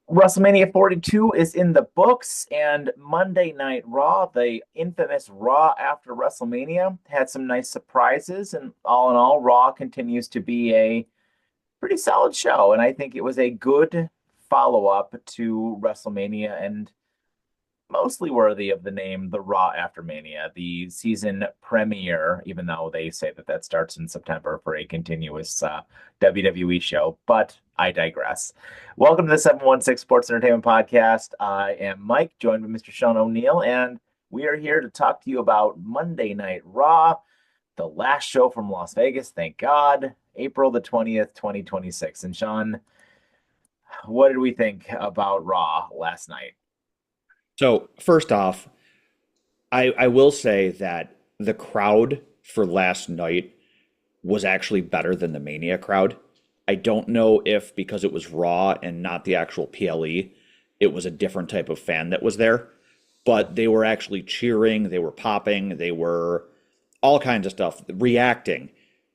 WrestleMania 42 is in the books, and Monday Night Raw, the infamous Raw after WrestleMania, had some nice surprises. And all in all, Raw continues to be a pretty solid show. And I think it was a good follow-up to WrestleMania and mostly worthy of the name The Raw After Mania, the season premiere, even though they say that that starts in September for a continuous WWE show. But I digress. Welcome to the 716 Sports Entertainment Podcast. I am Mike, joined by Mr. Sean O'Neill, and we are here to talk to you about Monday Night Raw, the last show from Las Vegas, thank God, April the 20th, 2026. And Sean, what did we think about Raw last night? So first off, I will say that the crowd for last night was actually better than the Mania crowd. I don't know if because it was Raw and not the actual PLE, it was a different type of fan that was there, but they were actually cheering, they were popping, they were all kinds of stuff, reacting,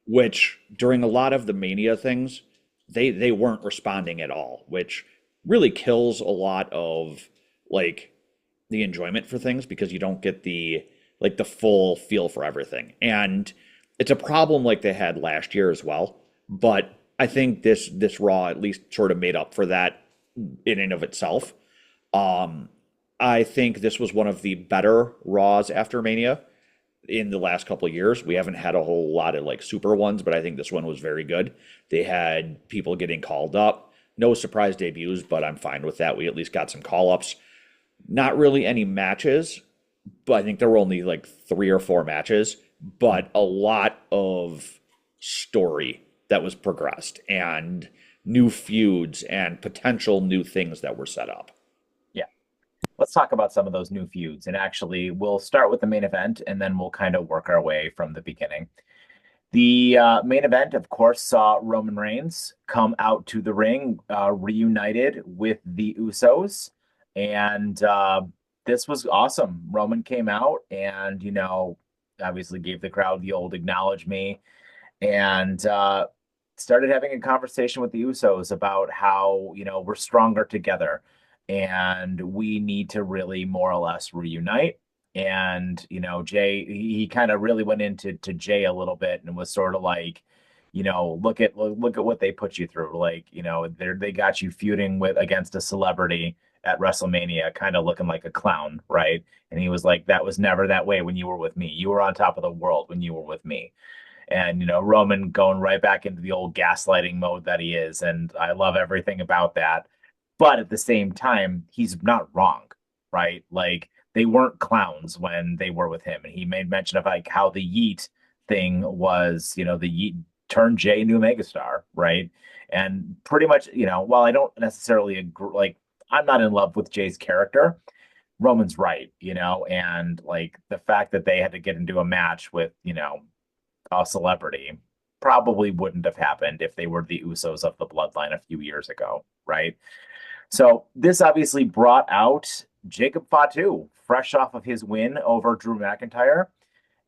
which during a lot of the Mania things, they weren't responding at all, which really kills a lot of like the enjoyment for things because you don't get the full feel for everything. And it's a problem like they had last year as well. But I think this Raw at least sort of made up for that in and of itself. Um, I think this was one of the better Raws after Mania in the last couple of years. We haven't had a whole lot of like super ones, but I think this one was very good. They had people getting called up. No surprise debuts, but I'm fine with that. We at least got some call ups. Not really any matches, but I think there were only like three or four matches, but a lot of story that was progressed and new feuds and potential new things that were set up. Yeah. Let's talk about some of those new feuds. And actually, we'll start with the main event and then we'll kind of work our way from the beginning. The main event, of course, saw Roman Reigns come out to the ring, reunited with the Usos. And this was awesome. Roman came out and, obviously gave the crowd the old acknowledge me and started having a conversation with the Usos about how, we're stronger together and we need to really more or less reunite. And, Jay, he kind of really went into Jay a little bit and was sort of like, look at what they put you through. Like, they got you feuding with against a celebrity at WrestleMania, kind of looking like a clown, right? And he was like, that was never that way when you were with me. You were on top of the world when you were with me. And, Roman going right back into the old gaslighting mode that he is. And I love everything about that. But at the same time, he's not wrong, right? Like they weren't clowns when they were with him. And he made mention of like how the Yeet thing was, the Yeet turned Jay into a megastar, right? And pretty much, while I don't necessarily agree, like I'm not in love with Jay's character, Roman's right, and like the fact that they had to get into a match with, a celebrity probably wouldn't have happened if they were the Usos of the bloodline a few years ago, right? So this obviously brought out Jacob Fatu, fresh off of his win over Drew McIntyre.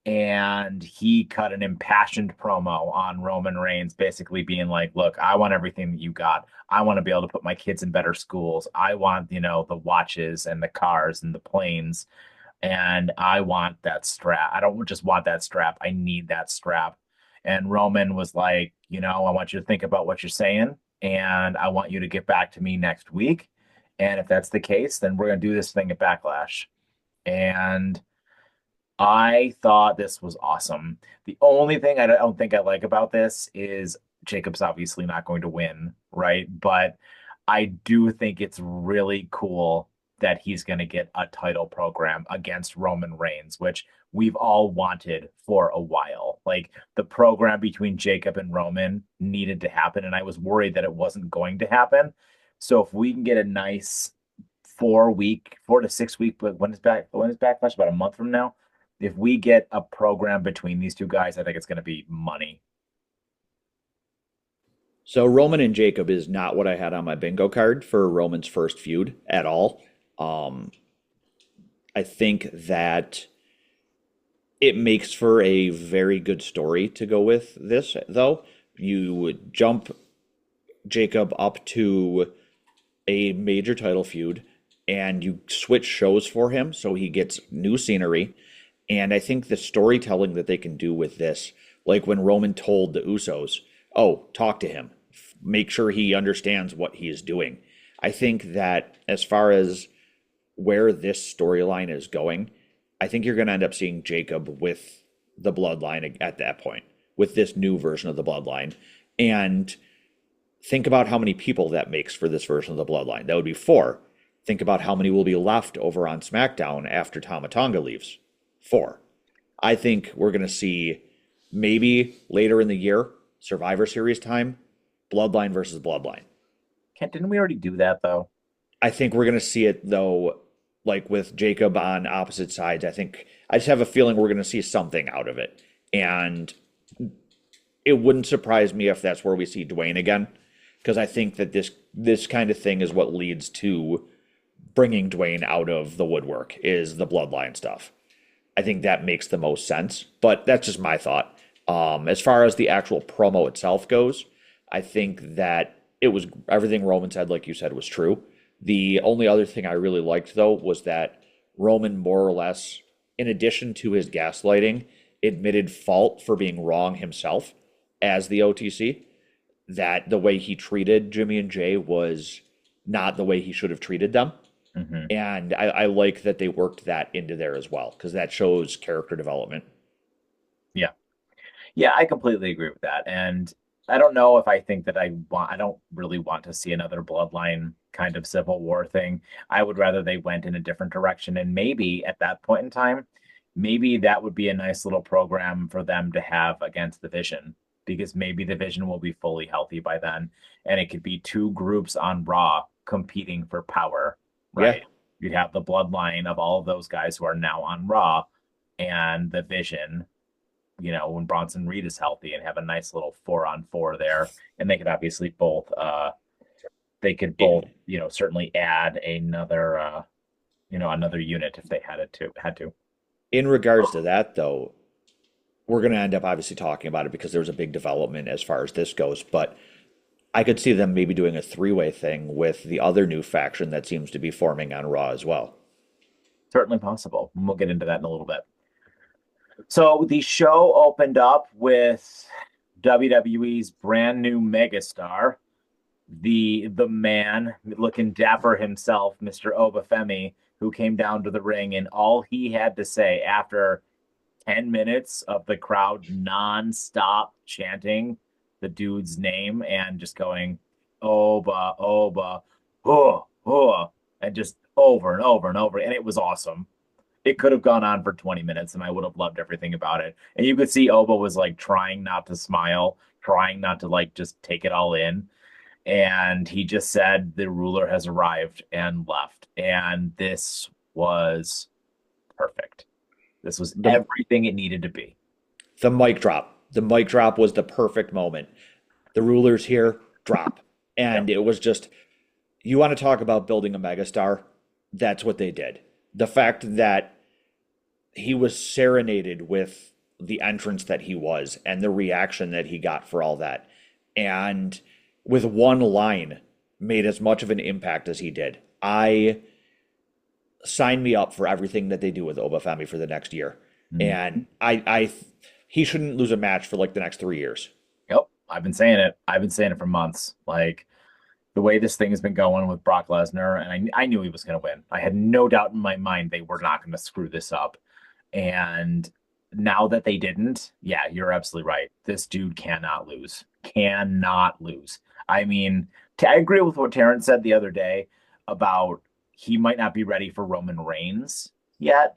And he cut an impassioned promo on Roman Reigns, basically being like, look, I want everything that you got. I want to be able to put my kids in better schools. I want, the watches and the cars and the planes. And I want that strap. I don't just want that strap. I need that strap. And Roman was like, I want you to think about what you're saying. And I want you to get back to me next week. And if that's the case, then we're going to do this thing at Backlash. And I thought this was awesome. The only thing I don't think I like about this is Jacob's obviously not going to win, right? But I do think it's really cool that he's going to get a title program against Roman Reigns, which we've all wanted for a while. Like the program between Jacob and Roman needed to happen, and I was worried that it wasn't going to happen. So if we can get a nice 4 week, 4 to 6 week, but when is Backlash? About a month from now. If we get a program between these two guys, I think it's going to be money. So Roman and Jacob is not what I had on my bingo card for Roman's first feud at all. Um, I think that it makes for a very good story to go with this, though. You would jump Jacob up to a major title feud and you switch shows for him so he gets new scenery. And I think the storytelling that they can do with this, like when Roman told the Usos, oh, talk to him, make sure he understands what he is doing. I think that as far as where this storyline is going, I think you're going to end up seeing Jacob with the bloodline at that point, with this new version of the bloodline. And think about how many people that makes for this version of the bloodline. That would be four. Think about how many will be left over on SmackDown after Tama Tonga leaves. Four. I think we're going to see maybe later in the year, Survivor Series time, Bloodline versus Bloodline. Didn't we already do that though? I think we're going to see it though, like with Jacob on opposite sides. I just have a feeling we're going to see something out of it. And it wouldn't surprise me if that's where we see Dwayne again, because I think that this kind of thing is what leads to bringing Dwayne out of the woodwork is the bloodline stuff. I think that makes the most sense, but that's just my thought. As far as the actual promo itself goes, I think that it was everything Roman said, like you said, was true. The only other thing I really liked though was that Roman more or less, in addition to his gaslighting, admitted fault for being wrong himself as the OTC, that the way he treated Jimmy and Jay was not the way he should have treated them. Hmm. And I like that they worked that into there as well, because that shows character development. Yeah. Yeah, I completely agree with that. And I don't know if I think that I don't really want to see another bloodline kind of civil war thing. I would rather they went in a different direction. And maybe at that point in time, maybe that would be a nice little program for them to have against the Vision, because maybe the Vision will be fully healthy by then. And it could be two groups on Raw competing for power, Yeah. right? You'd have the bloodline of all of those guys who are now on Raw and the Vision, when Bronson Reed is healthy, and have a nice little 4-on-4 there. And they could obviously both, certainly add another unit if they had to. In regards to that, though, we're going to end up obviously talking about it because there was a big development as far as this goes. But I could see them maybe doing a three-way thing with the other new faction that seems to be forming on Raw as well. Certainly possible. And we'll get into that in a little bit. So the show opened up with WWE's brand new megastar, the man looking dapper himself, Mr. Obafemi, who came down to the ring, and all he had to say after 10 minutes of the crowd nonstop chanting the dude's name and just going Oba, Oba, oh, oh, and just over and over and over. And it was awesome. It could have gone on for 20 minutes and I would have loved everything about it. And you could see Oba was like trying not to smile, trying not to like just take it all in. And he just said the ruler has arrived and left. And this was perfect. This was The everything it needed to be. the mic drop. The mic drop was the perfect moment. The ruler's here, drop. Yep. And it was just, you want to talk about building a megastar? That's what they did. The fact that he was serenaded with the entrance that he was and the reaction that he got for all that. And with one line made as much of an impact as he did. I sign me up for everything that they do with Obafemi for the next year. Mhm. And he shouldn't lose a match for like the next 3 years. Yep. I've been saying it. I've been saying it for months. Like the way this thing has been going with Brock Lesnar, and I knew he was going to win. I had no doubt in my mind they were not going to screw this up. And now that they didn't, yeah, you're absolutely right. This dude cannot lose. Cannot lose. I mean, I agree with what Terrence said the other day about he might not be ready for Roman Reigns yet,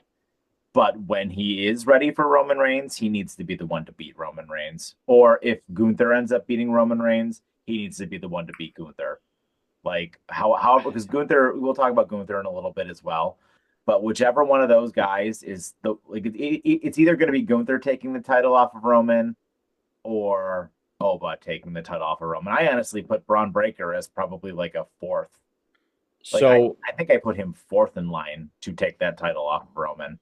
but when he is ready for Roman Reigns, he needs to be the one to beat Roman Reigns. Or if Gunther ends up beating Roman Reigns, he needs to be the one to beat Gunther. Like how because Gunther, we'll talk about Gunther in a little bit as well. But whichever one of those guys is it's either going to be Gunther taking the title off of Roman or Oba taking the title off of Roman. I honestly put Braun Breaker as probably like a fourth. Like So I think I put him fourth in line to take that title off of Roman.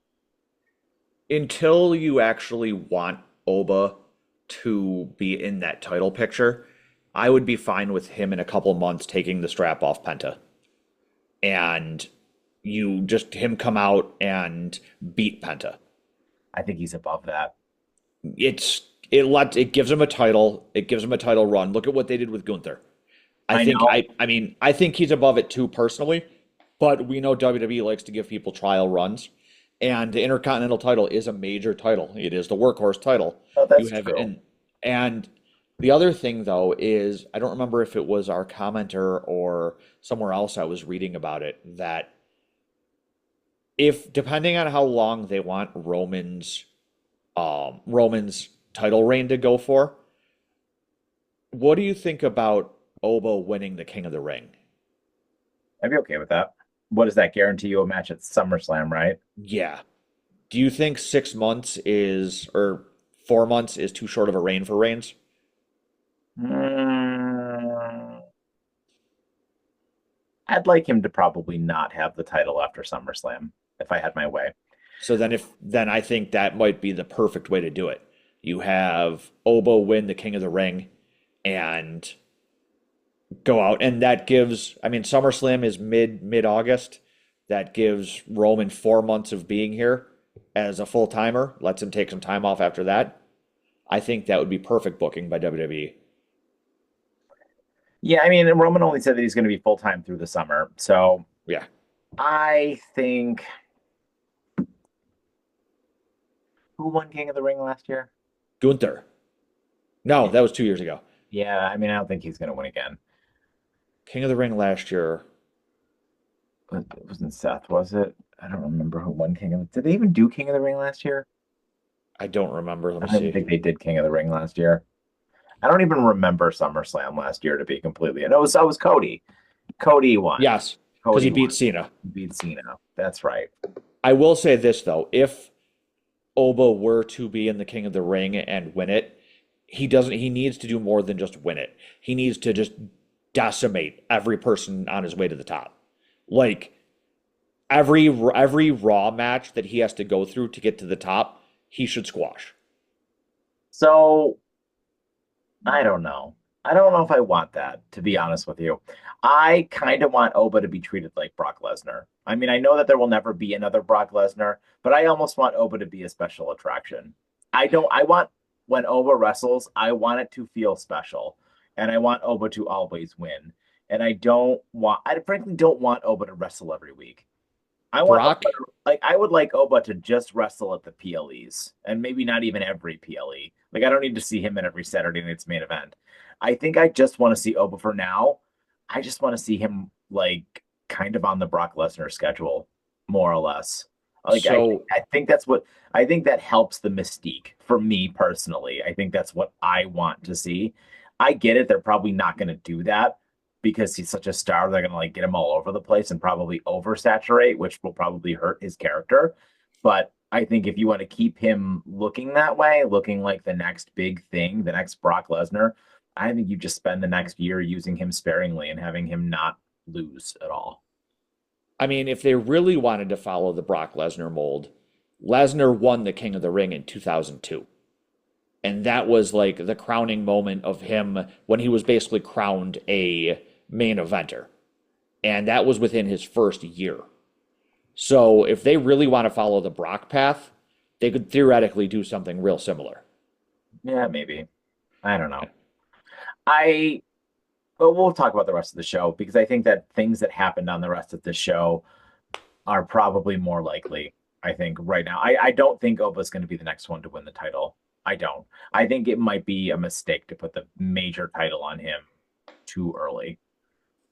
until you actually want Oba to be in that title picture, I would be fine with him in a couple months taking the strap off Penta. and you just him come out and beat Penta. I think he's above that. It gives him a title. It gives him a title run. Look at what they did with Gunther. I know. I think he's above it too personally, but we know WWE likes to give people trial runs, and the Intercontinental title is a major title. It is the workhorse title. Oh, You that's have true. and the other thing though is I don't remember if it was our commenter or somewhere else I was reading about it that if depending on how long they want Roman's title reign to go for, what do you think about Oba winning the King of the Ring? I'd be okay with that. What does that guarantee you a match at SummerSlam, right? Yeah. Do you think 6 months is, or 4 months is too short of a reign for Reigns? Mm, I'd like him to probably not have the title after SummerSlam if I had my way. So then I think that might be the perfect way to do it. You have Oba win the King of the Ring and go out, and that gives, I mean, SummerSlam is mid August. That gives Roman 4 months of being here as a full timer. Lets him take some time off after that. I think that would be perfect booking by WWE. Yeah, I mean, Roman only said that he's going to be full time through the summer. So Yeah, I think who won King of the Ring last year? Gunther. No, that was 2 years ago. Yeah, I mean, I don't think he's going to win again. King of the Ring last year. It wasn't Seth, was it? I don't remember who won King of the. Did they even do King of the Ring last year? I don't remember. Let I me don't even see. think they did King of the Ring last year. I don't even remember SummerSlam last year to be completely. And it was Cody. Cody won. Yes, because he Cody beat won. Cena. He beat Cena. That's right. I will say this though, if Oba were to be in the King of the Ring and win it, he needs to do more than just win it. He needs to just decimate every person on his way to the top. Like every Raw match that he has to go through to get to the top, he should squash. So I don't know. I don't know if I want that, to be honest with you. I kind of want Oba to be treated like Brock Lesnar. I mean, I know that there will never be another Brock Lesnar, but I almost want Oba to be a special attraction. I want, when Oba wrestles, I want it to feel special. And I want Oba to always win. And I frankly don't want Oba to wrestle every week. I want Brock, Oba I would like Oba to just wrestle at the PLEs and maybe not even every PLE. Like I don't need to see him in every Saturday night's main event. I think I just want to see Oba for now. I just want to see him like kind of on the Brock Lesnar schedule, more or less. Like so I think that's what I think that helps the mystique for me personally. I think that's what I want to see. I get it. They're probably not going to do that because he's such a star. They're going to like get him all over the place and probably oversaturate, which will probably hurt his character. But I think if you want to keep him looking that way, looking like the next big thing, the next Brock Lesnar, I think you just spend the next year using him sparingly and having him not lose at all. I mean, if they really wanted to follow the Brock Lesnar mold, Lesnar won the King of the Ring in 2002. And that was like the crowning moment of him when he was basically crowned a main eventer. And that was within his first year. So if they really want to follow the Brock path, they could theoretically do something real similar. Yeah, maybe. I don't know. I But we'll talk about the rest of the show because I think that things that happened on the rest of the show are probably more likely. I think right now. I don't think Oba's going to be the next one to win the title. I don't. I think it might be a mistake to put the major title on him too early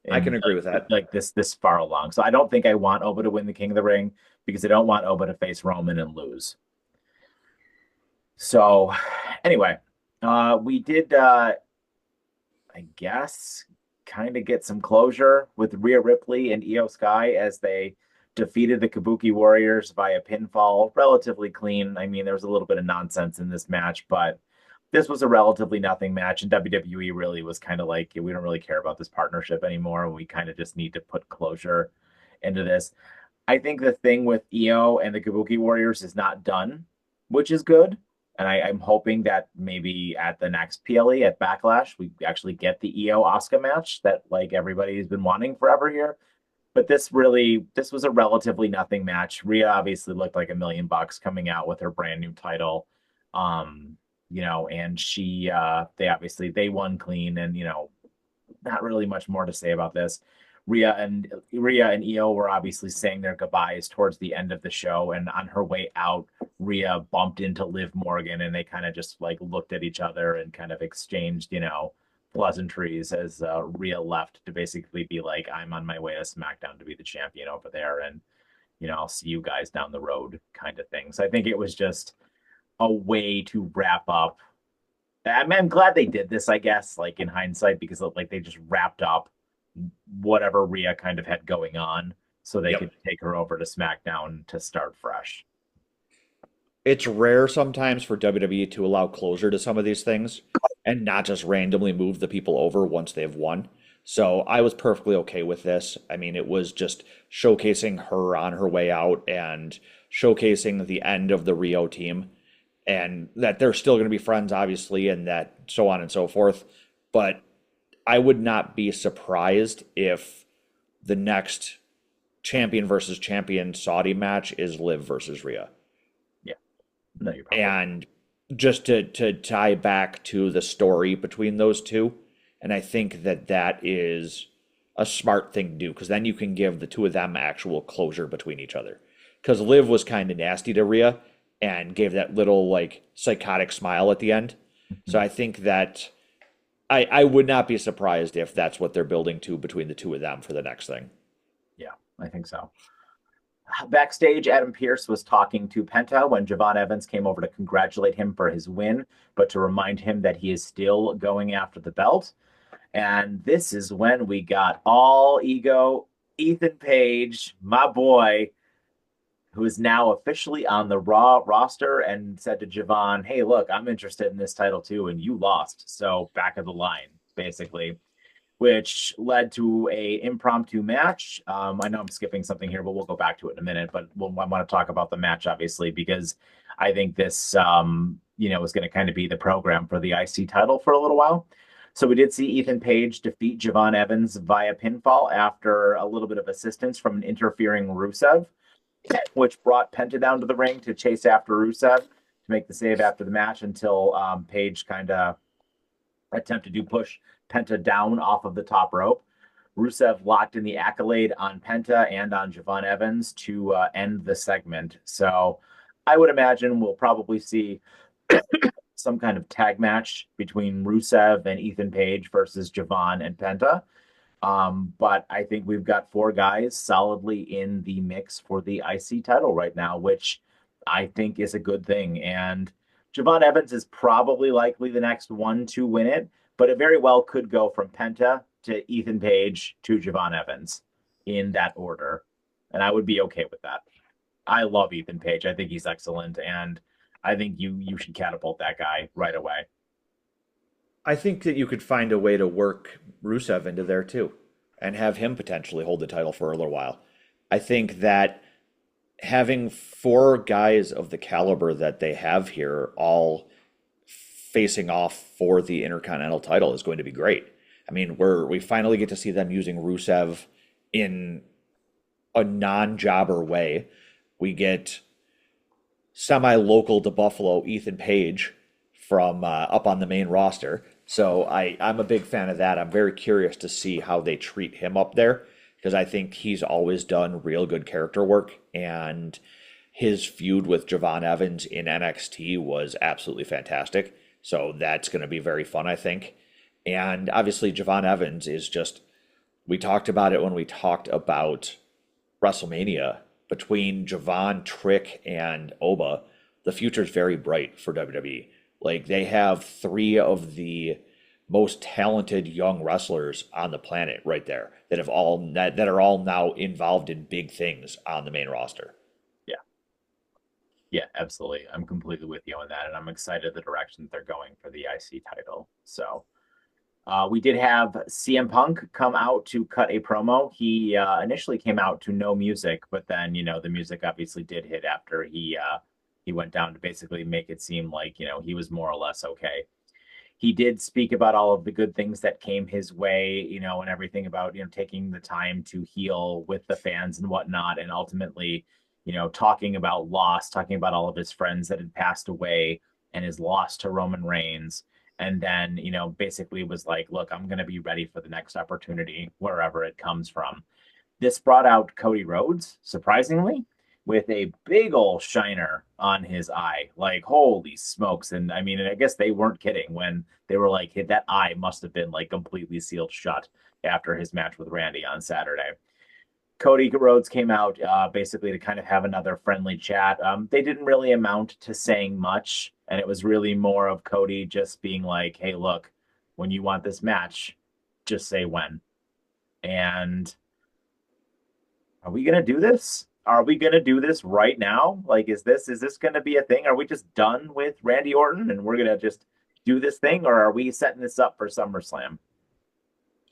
I can and agree with that. like this far along. So I don't think I want Oba to win the King of the Ring because I don't want Oba to face Roman and lose. So anyway, we did I guess kind of get some closure with Rhea Ripley and Io Sky as they defeated the Kabuki Warriors via pinfall, relatively clean. I mean, there was a little bit of nonsense in this match, but this was a relatively nothing match, and WWE really was kind of like, we don't really care about this partnership anymore. We kind of just need to put closure into this. I think the thing with Io and the Kabuki Warriors is not done, which is good. And I'm hoping that maybe at the next PLE at Backlash, we actually get the Io Asuka match that like everybody's been wanting forever here. But this was a relatively nothing match. Rhea obviously looked like $1 million coming out with her brand new title. And they won clean, and not really much more to say about this. Rhea and Io were obviously saying their goodbyes towards the end of the show, and on her way out, Rhea bumped into Liv Morgan, and they kind of just like looked at each other and kind of exchanged, pleasantries as Rhea left to basically be like, "I'm on my way to SmackDown to be the champion over there, and I'll see you guys down the road," kind of thing. So I think it was just a way to wrap up. I'm glad they did this, I guess, like in hindsight, because like they just wrapped up whatever Rhea kind of had going on so they Yep. could take her over to SmackDown to start fresh. It's rare sometimes for WWE to allow closure to some of these things and not just randomly move the people over once they've won. So I was perfectly okay with this. I mean, it was just showcasing her on her way out and showcasing the end of the Rio team and that they're still going to be friends, obviously, and that so on and so forth. But I would not be surprised if the next champion versus champion Saudi match is Liv versus Rhea. Yeah, no, you're probably And just to tie back to the story between those two, and I think that that is a smart thing to do because then you can give the two of them actual closure between each other. Because Liv was kind of nasty to Rhea and gave that little like psychotic smile at the end. So right. I think that I would not be surprised if that's what they're building to between the two of them for the next thing. Yeah, I think so. Backstage, Adam Pearce was talking to Penta when Javon Evans came over to congratulate him for his win, but to remind him that he is still going after the belt. And this is when we got all ego Ethan Page, my boy, who is now officially on the Raw roster, and said to Javon, "Hey, look, I'm interested in this title too, and you lost. So back of the line, basically." Which led to a impromptu match. I know I'm skipping something here, but we'll go back to it in a minute. But I want to talk about the match, obviously, because I think this, is going to kind of be the program for the IC title for a little while. So we did see Ethan Page defeat Javon Evans via pinfall after a little bit of assistance from an interfering Rusev, which brought Penta down to the ring to chase after Rusev to make the save after the match until Page kind of attempted to push Penta down off of the top rope. Rusev locked in the accolade on Penta and on Javon Evans to end the segment. So I would imagine we'll probably see some kind of tag match between Rusev and Ethan Page versus Javon and Penta. But I think we've got four guys solidly in the mix for the IC title right now, which I think is a good thing. And Javon Evans is probably likely the next one to win it, but it very well could go from Penta to Ethan Page to Javon Evans in that order. And I would be okay with that. I love Ethan Page. I think he's excellent. And I think you should catapult that guy right away. I think that you could find a way to work Rusev into there too and have him potentially hold the title for a little while. I think that having four guys of the caliber that they have here all facing off for the Intercontinental title is going to be great. I mean, we finally get to see them using Rusev in a non-jobber way. We get semi-local to Buffalo Ethan Page from up on the main roster. So I'm a big fan of that. I'm very curious to see how they treat him up there because I think he's always done real good character work, and his feud with Javon Evans in NXT was absolutely fantastic. So that's going to be very fun, I think. And obviously, Javon Evans is just, we talked about it when we talked about WrestleMania. Between Javon, Trick, and Oba, the future is very bright for WWE. Like, they have three of the most talented young wrestlers on the planet right there that are all now involved in big things on the main roster. Yeah. Yeah, absolutely. I'm completely with you on that. And I'm excited the direction that they're going for the IC title. So we did have CM Punk come out to cut a promo. He initially came out to no music, but then the music obviously did hit after he went down to basically make it seem like he was more or less okay. he did speak about all of the good things that came his way, and everything about, taking the time to heal with the fans and whatnot. And ultimately, talking about loss, talking about all of his friends that had passed away and his loss to Roman Reigns. And then, basically was like, look, I'm going to be ready for the next opportunity, wherever it comes from. This brought out Cody Rhodes, surprisingly, with a big old shiner on his eye. Like, holy smokes. And I mean, I guess they weren't kidding when they were like, that eye must have been like completely sealed shut after his match with Randy on Saturday. Cody Rhodes came out basically to kind of have another friendly chat. They didn't really amount to saying much, and it was really more of Cody just being like, hey, look, when you want this match, just say when. And are we gonna do this? Are we gonna do this right now? Like, is this gonna be a thing? Are we just done with Randy Orton and we're gonna just do this thing, or are we setting this up for SummerSlam?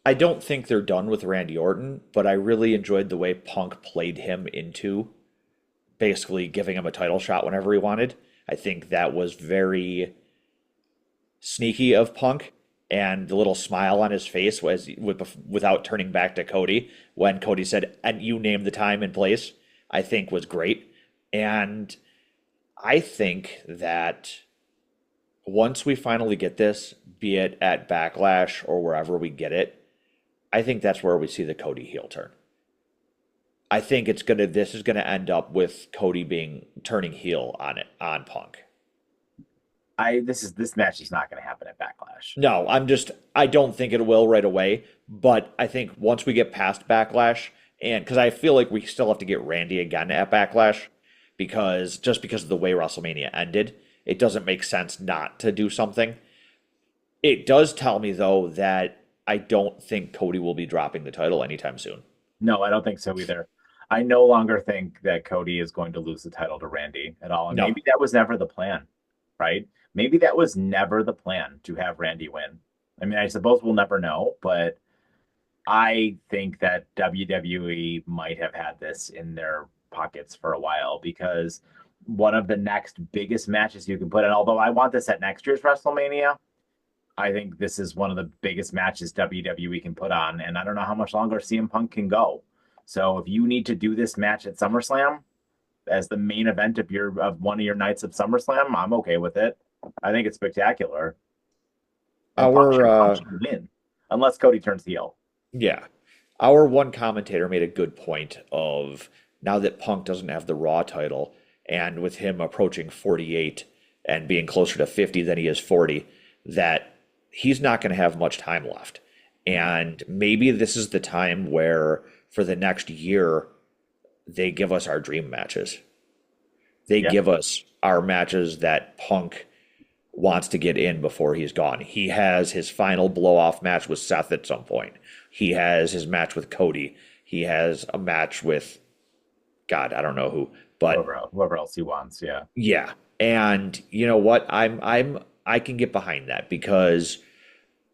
I don't think they're done with Randy Orton, but I really enjoyed the way Punk played him into basically giving him a title shot whenever he wanted. I think that was very sneaky of Punk, and the little smile on his face was without turning back to Cody when Cody said, "And you name the time and place," I think was great. And I think that once we finally get this, be it at Backlash or wherever we get it, I think that's where we see the Cody heel turn. I think this is gonna end up with Cody being turning heel on Punk. This match is not gonna happen at Backlash. No, I don't think it will right away, but I think once we get past Backlash, and because I feel like we still have to get Randy again at Backlash, because of the way WrestleMania ended, it doesn't make sense not to do something. It does tell me though that I don't think Cody will be dropping the title anytime soon. No, I don't think so either. I no longer think that Cody is going to lose the title to Randy at all. And No. maybe that was never the plan, right? Maybe that was never the plan to have Randy win. I mean, I suppose we'll never know, but I think that WWE might have had this in their pockets for a while because one of the next biggest matches you can put in, although I want this at next year's WrestleMania, I think this is one of the biggest matches WWE can put on, and I don't know how much longer CM Punk can go. So if you need to do this match at SummerSlam as the main event of one of your nights of SummerSlam, I'm okay with it. I think it's spectacular, and Our Punk should win unless Cody turns heel. Yeah. Our one commentator made a good point of now that Punk doesn't have the Raw title, and with him approaching 48 and being closer to 50 than he is 40, that he's not going to have much time left. And maybe this is the time where, for the next year, they give us our dream matches. They Yeah, give us our matches that Punk wants to get in before he's gone. He has his final blow off match with Seth at some point. He has his match with Cody. He has a match with God, I don't know who, but whoever else he wants. Yeah. yeah. And you know what? I can get behind that because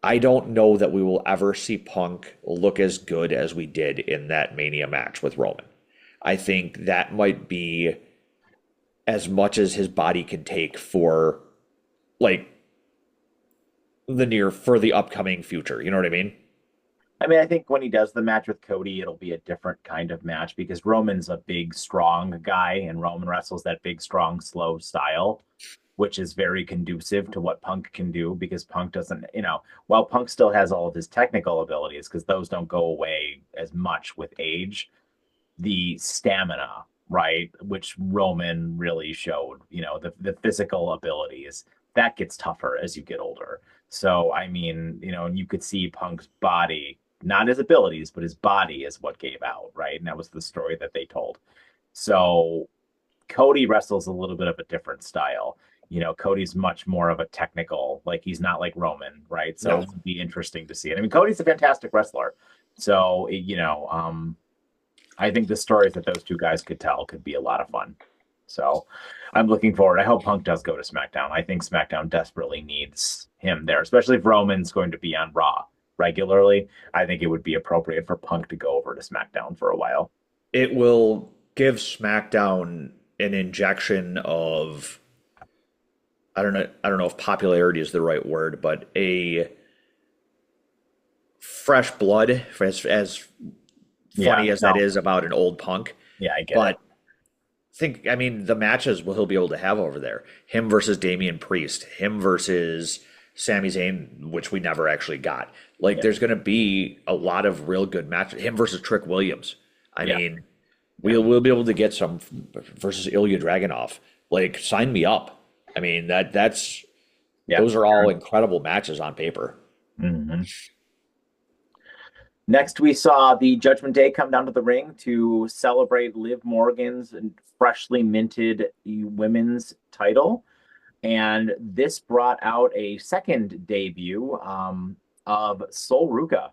I don't know that we will ever see Punk look as good as we did in that Mania match with Roman. I think that might be as much as his body can take for like for the upcoming future. You know what I mean? I mean, I think when he does the match with Cody, it'll be a different kind of match because Roman's a big, strong guy, and Roman wrestles that big, strong, slow style, which is very conducive to what Punk can do because Punk doesn't, while Punk still has all of his technical abilities, because those don't go away as much with age, the stamina, right, which Roman really showed, the physical abilities, that gets tougher as you get older. So, I mean, and you could see Punk's body, not his abilities, but his body is what gave out, right? And that was the story that they told. So, Cody wrestles a little bit of a different style. Cody's much more of a technical, like he's not like Roman, right? So No. it would be interesting to see it. I mean, Cody's a fantastic wrestler. So, I think the stories that those two guys could tell could be a lot of fun. So I'm looking forward. I hope Punk does go to SmackDown. I think SmackDown desperately needs him there, especially if Roman's going to be on Raw regularly. I think it would be appropriate for Punk to go over to SmackDown for a while. It will give SmackDown an injection of I don't know if popularity is the right word, but a fresh blood, as Yeah, funny as that no, is about an old punk. yeah, I get it. But I mean, the matches will he'll be able to have over there. Him versus Damian Priest, him versus Sami Zayn, which we never actually got. Like, Yeah, there's going to be a lot of real good matches. Him versus Trick Williams. I yeah, mean, yeah, we'll be able to get some versus Ilya Dragunov. Like, sign me up. I mean, that's yeah. those are all incredible matches on paper. Mhm. Next, we saw the Judgment Day come down to the ring to celebrate Liv Morgan's freshly minted women's title. And this brought out a second debut of Sol Ruka,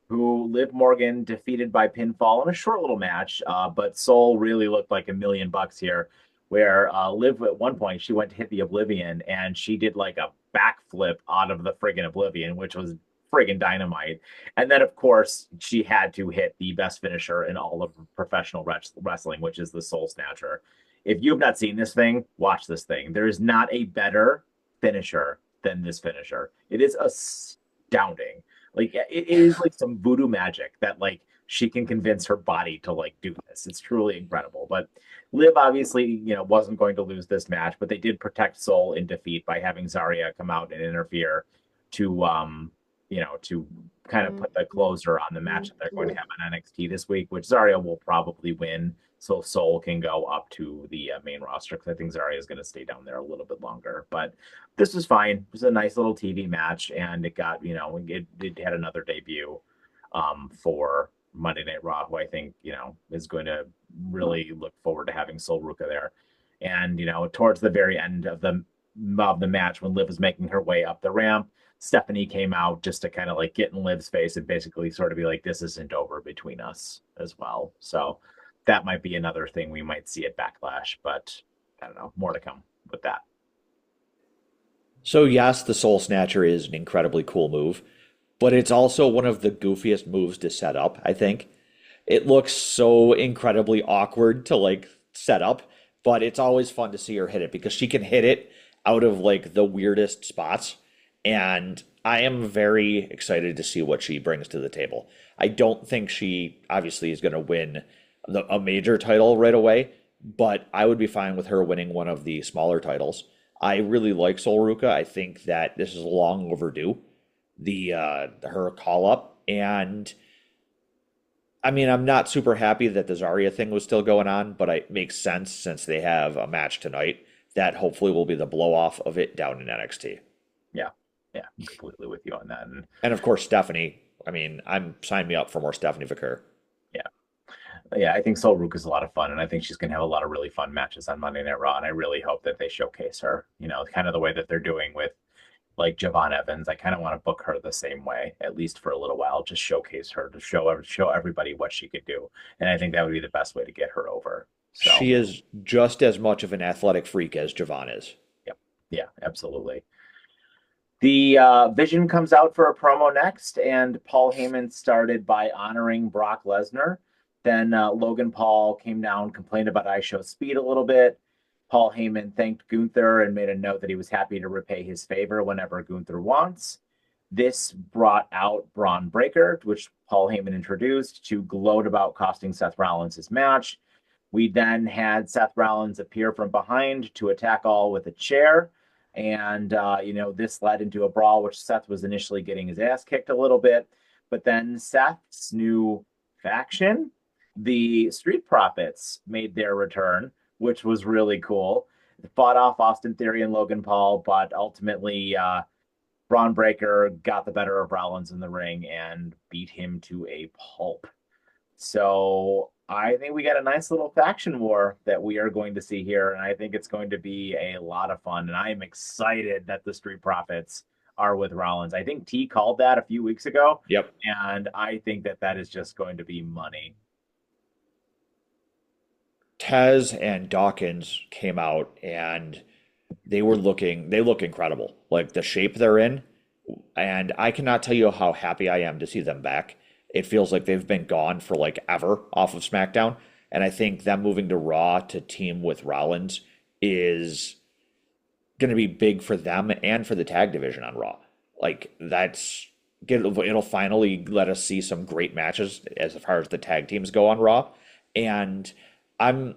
who Liv Morgan defeated by pinfall in a short little match. But Sol really looked like $1 million here, where Liv at one point she went to hit the Oblivion and she did like a backflip out of the friggin' Oblivion, which was friggin' dynamite. And then of course she had to hit the best finisher in all of professional wrestling, which is the Soul Snatcher. If you have not seen this thing, watch this thing. There is not a better finisher than this finisher. It is astounding. Like it is like some voodoo magic that like she can convince her body to like do this. It's truly incredible. But Liv obviously, wasn't going to lose this match, but they did protect Soul in defeat by having Zarya come out and interfere to to kind of put the closer on the match that they're going to have on NXT this week, which Zarya will probably win so Soul can go up to the main roster because I think Zarya is going to stay down there a little bit longer. But this was fine. It was a nice little TV match, and it got it had another debut for Monday Night Raw, who I think is going to really look forward to having Sol Ruka there. And towards the very end of the match, when Liv was making her way up the ramp, Stephanie came out just to kind of like get in Liv's face and basically sort of be like, "This isn't over between us" as well. So that might be another thing we might see at Backlash, but I don't know. More to come with that. So yes, the Soul Snatcher is an incredibly cool move, but it's also one of the goofiest moves to set up, I think. It looks so incredibly awkward to like set up, but it's always fun to see her hit it because she can hit it out of like the weirdest spots. And I am very excited to see what she brings to the table. I don't think she obviously is going to win a major title right away, but I would be fine with her winning one of the smaller titles. I really like Sol Ruka. I think that this is long overdue, the her call up, and I mean, I'm not super happy that the Zarya thing was still going on, but it makes sense since they have a match tonight that hopefully will be the blow off of it down in NXT. Yeah, yeah, I'm completely with you on that. And And of course, Stephanie. I mean, I'm sign me up for more Stephanie Vicker. yeah, yeah, I think Sol Ruka is a lot of fun, and I think she's going to have a lot of really fun matches on Monday Night Raw. And I really hope that they showcase her. Kind of the way that they're doing with like Javon Evans. I kind of want to book her the same way, at least for a little while. Just showcase her to show everybody what she could do, and I think that would be the best way to get her over. So, She is just as much of an athletic freak as Javon is. yep, yeah, absolutely. The Vision comes out for a promo next, and Paul Heyman started by honoring Brock Lesnar. Then Logan Paul came down, complained about IShow's speed a little bit. Paul Heyman thanked Gunther and made a note that he was happy to repay his favor whenever Gunther wants. This brought out Braun Breaker, which Paul Heyman introduced to gloat about costing Seth Rollins his match. We then had Seth Rollins appear from behind to attack all with a chair. And, this led into a brawl, which Seth was initially getting his ass kicked a little bit. But then Seth's new faction, the Street Profits, made their return, which was really cool. Fought off Austin Theory and Logan Paul, but ultimately, Braun Breaker got the better of Rollins in the ring and beat him to a pulp. So I think we got a nice little faction war that we are going to see here, and I think it's going to be a lot of fun. And I am excited that the Street Profits are with Rollins. I think T called that a few weeks ago, Yep. and I think that that is just going to be money. Tez and Dawkins came out and they look incredible. Like the shape they're in. And I cannot tell you how happy I am to see them back. It feels like they've been gone for like ever off of SmackDown. And I think them moving to Raw to team with Rollins is going to be big for them and for the tag division on Raw. Like it'll finally let us see some great matches as far as the tag teams go on Raw, and I'm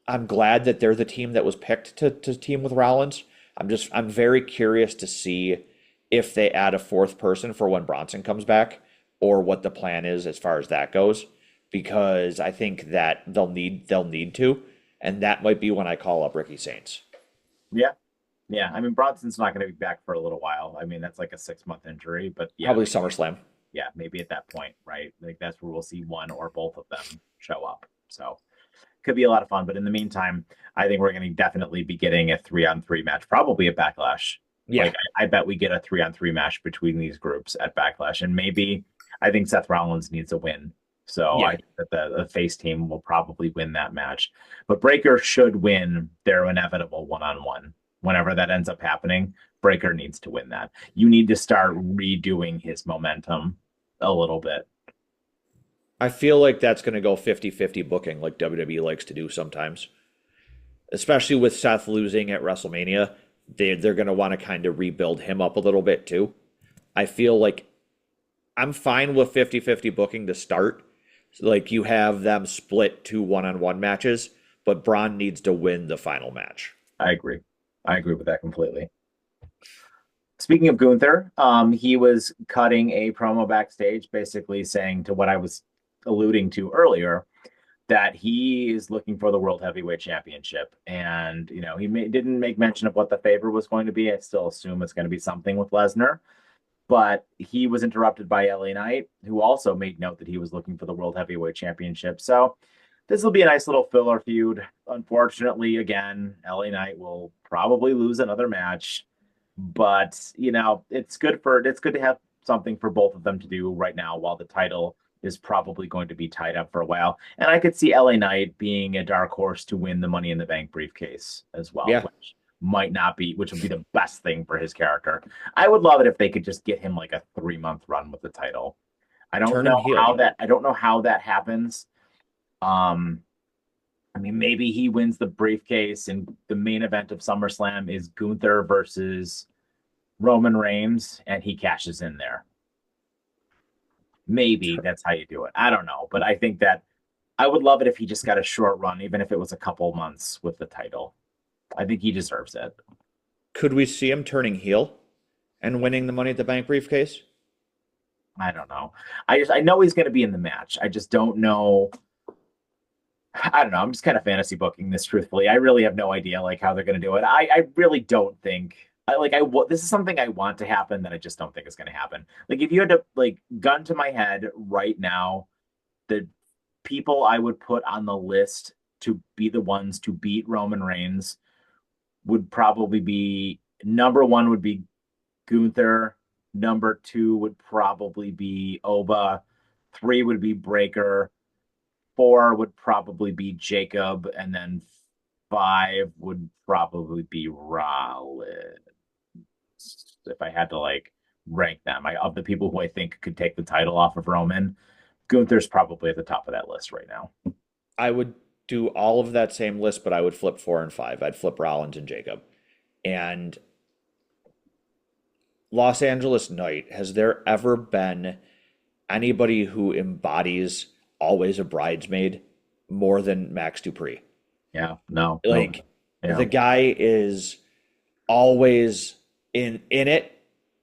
I'm glad that they're the team that was picked to team with Rollins. I'm very curious to see if they add a fourth person for when Bronson comes back, or what the plan is as far as that goes, because I think that they'll need to, and that might be when I call up Ricky Saints. Yeah. Yeah. I mean, Bronson's not going to be back for a little while. I mean, that's like a 6 month injury, but yeah, Probably SummerSlam. yeah, maybe at that point, right? Like that's where we'll see one or both of them show up. So could be a lot of fun. But in the meantime, I think we're going to definitely be getting a 3-on-3 match, probably a Backlash. Yeah, Like I bet we get a 3-on-3 match between these groups at Backlash, and maybe I think Seth Rollins needs a win. So I yeah. think that the face team will probably win that match. But Breaker should win their inevitable one-on-one. Whenever that ends up happening, Breaker needs to win that. You need to start redoing his momentum a little bit. I feel like that's going to go 50-50 booking like WWE likes to do sometimes. Especially with Seth losing at WrestleMania, they're going to want to kind of rebuild him up a little bit too. I feel like I'm fine with 50-50 booking to start. Like you have them split two one-on-one matches, but Braun needs to win the final match. I agree. I agree with that completely. Speaking of Gunther, he was cutting a promo backstage, basically saying to what I was alluding to earlier, that he is looking for the World Heavyweight Championship. And, didn't make mention of what the favor was going to be. I still assume it's going to be something with Lesnar. But he was interrupted by LA Knight, who also made note that he was looking for the World Heavyweight Championship. So this will be a nice little filler feud. Unfortunately, again, LA Knight will probably lose another match. But, it's good to have something for both of them to do right now while the title is probably going to be tied up for a while. And I could see LA Knight being a dark horse to win the Money in the Bank briefcase as well, Yeah, which would be the best thing for his character. I would love it if they could just get him like a 3 month run with the title. turn him heel. I don't know how that happens. Um, I mean, maybe he wins the briefcase and the main event of SummerSlam is Gunther versus Roman Reigns, and he cashes in there. Maybe that's how you do it. I don't know, but I think that I would love it if he just got a short run, even if it was a couple months with the title. I think he deserves it. Could we see him turning heel and winning the Money at the Bank briefcase? I don't know. I know he's going to be in the match. I just don't know. I don't know. I'm just kind of fantasy booking this truthfully. I really have no idea like how they're going to do it. I really don't think this is something I want to happen that I just don't think is going to happen. Like if you had to like gun to my head right now, the people I would put on the list to be the ones to beat Roman Reigns would probably be number one would be Gunther. Number two would probably be Oba. Three would be Breaker. Four would probably be Jacob. And then five would probably be Rollins. If I had to like rank them, of the people who I think could take the title off of Roman, Gunther's probably at the top of that list right now. I would do all of that same list, but I would flip 4 and 5. I'd flip Rollins and Jacob. And Los Angeles Knight, has there ever been anybody who embodies always a bridesmaid more than Max Dupree? Yeah, no, no, Like yeah, the guy is always in it,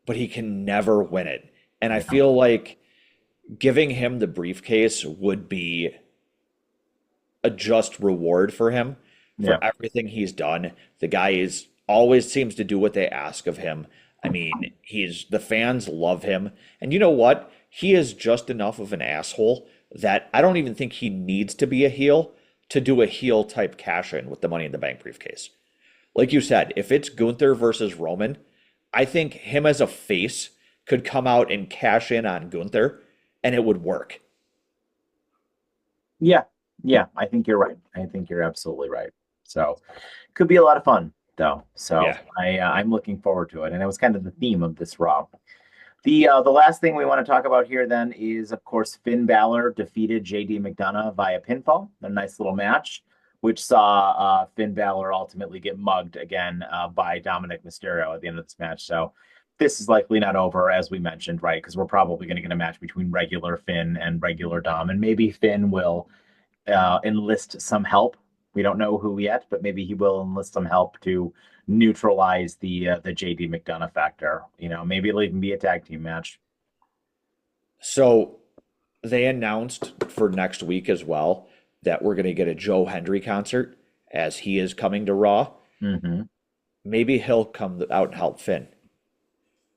but he can never win it. And I yeah, feel like giving him the briefcase would be a just reward for him yeah, for everything he's done. The guy is always seems to do what they ask of him. I mean, the fans love him. And you know what? He is just enough of an asshole that I don't even think he needs to be a heel to do a heel type cash in with the Money in the Bank briefcase. Like you said, if it's Gunther versus Roman, I think him as a face could come out and cash in on Gunther and it would work. yeah, yeah. I think you're right. I think you're absolutely right. So, could be a lot of fun though. So Yeah. I'm looking forward to it, and it was kind of the theme of this Raw. The last thing we want to talk about here then is, of course, Finn Balor defeated JD McDonough via pinfall. A nice little match which saw Finn Balor ultimately get mugged again by Dominic Mysterio at the end of this match. So this is likely not over, as we mentioned, right? Because we're probably going to get a match between regular Finn and regular Dom, and maybe Finn will enlist some help. We don't know who yet, but maybe he will enlist some help to neutralize the JD McDonough factor. Maybe it'll even be a tag team match. So they announced for next week as well that we're going to get a Joe Hendry concert as he is coming to Raw. Hmm. Maybe he'll come out and help Finn.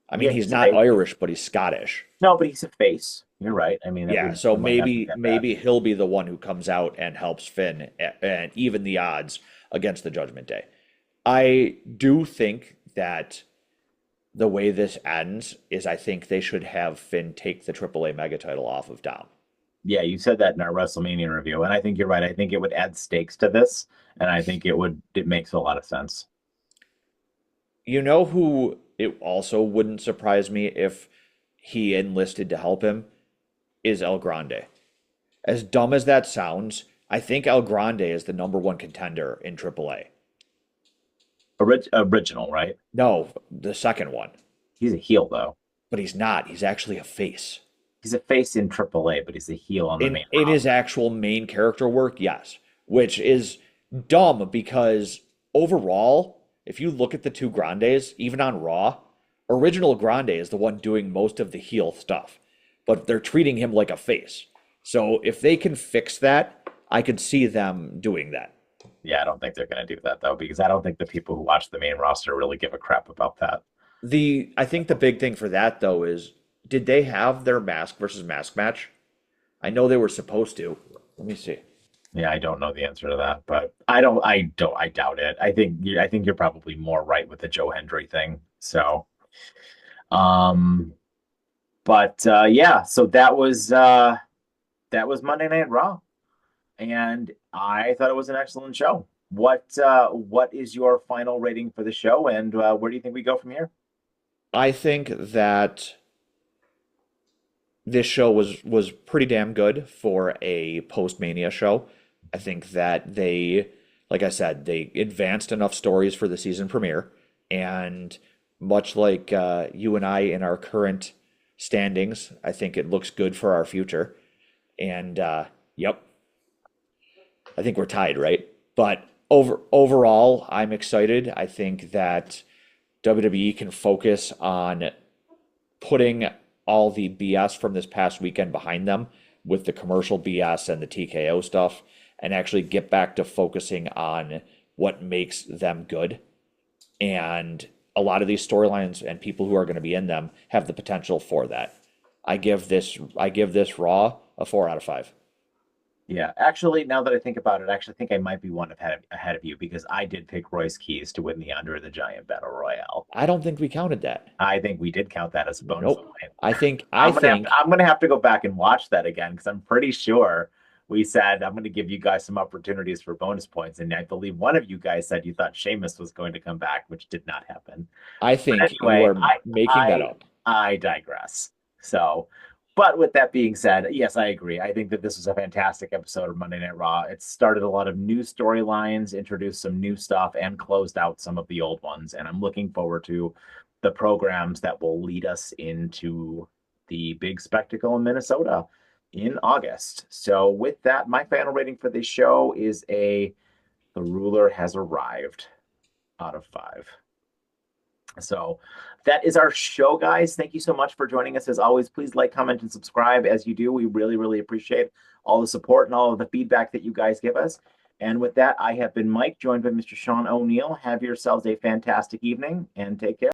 I mean, Yeah, he's he's a not face. Irish, but he's Scottish. No, but he's a face. You're right. I mean, Yeah, everybody so might not be maybe that bad. maybe he'll be the one who comes out and helps Finn and even the odds against the Judgment Day. I do think that the way this ends is I think they should have Finn take the AAA mega title off of Dom. Yeah, you said that in our WrestleMania review, and I think you're right. I think it would add stakes to this, and I think it makes a lot of sense. You know who it also wouldn't surprise me if he enlisted to help him is El Grande. As dumb as that sounds, I think El Grande is the number one contender in AAA. Original, right? No, the second one. He's a heel though. But he's not. He's actually a face. He's a face in AAA, but he's a heel on the main In his roster. actual main character work, yes. Which is dumb because overall, if you look at the two Grandes, even on Raw, original Grande is the one doing most of the heel stuff. But they're treating him like a face. So if they can fix that, I could see them doing that. Yeah, I don't think they're going to do that though, because I don't think the people who watch the main roster really give a crap about that. I think the big thing for that though is did they have their mask versus mask match? I know they were supposed to. Let me see. Yeah, I don't know the answer to that, but I doubt it. I think you're probably more right with the Joe Hendry thing. So, um, but yeah, so that was Monday Night Raw, and I thought it was an excellent show. What is your final rating for the show, and where do you think we go from here? I think that this show was pretty damn good for a post-Mania show. I think that they, like I said, they advanced enough stories for the season premiere, and much like you and I in our current standings, I think it looks good for our future. And yep, I think we're tied, right? But overall, I'm excited. I think that WWE can focus on putting all the BS from this past weekend behind them with the commercial BS and the TKO stuff and actually get back to focusing on what makes them good. And a lot of these storylines and people who are going to be in them have the potential for that. I give this Raw a 4 out of 5. Yeah, actually, now that I think about it, I actually think I might be one ahead of you because I did pick Royce Keys to win the Under the Giant Battle Royale. I don't think we counted that. I think we did count that as a bonus Nope. point. I think I think I'm gonna have to go back and watch that again because I'm pretty sure we said I'm gonna give you guys some opportunities for bonus points, and I believe one of you guys said you thought Sheamus was going to come back, which did not happen. I But think you anyway, are making that I up. I digress. So, but with that being said, yes, I agree. I think that this was a fantastic episode of Monday Night Raw. It started a lot of new storylines, introduced some new stuff, and closed out some of the old ones. And I'm looking forward to the programs that will lead us into the big spectacle in Minnesota in August. So, with that, my final rating for this show is a The Ruler Has Arrived out of 5. So that is our show, guys. Thank you so much for joining us. As always, please like, comment, and subscribe. As you do, we really, really appreciate all the support and all of the feedback that you guys give us. And with that, I have been Mike, joined by Mr. Sean O'Neill. Have yourselves a fantastic evening and take care.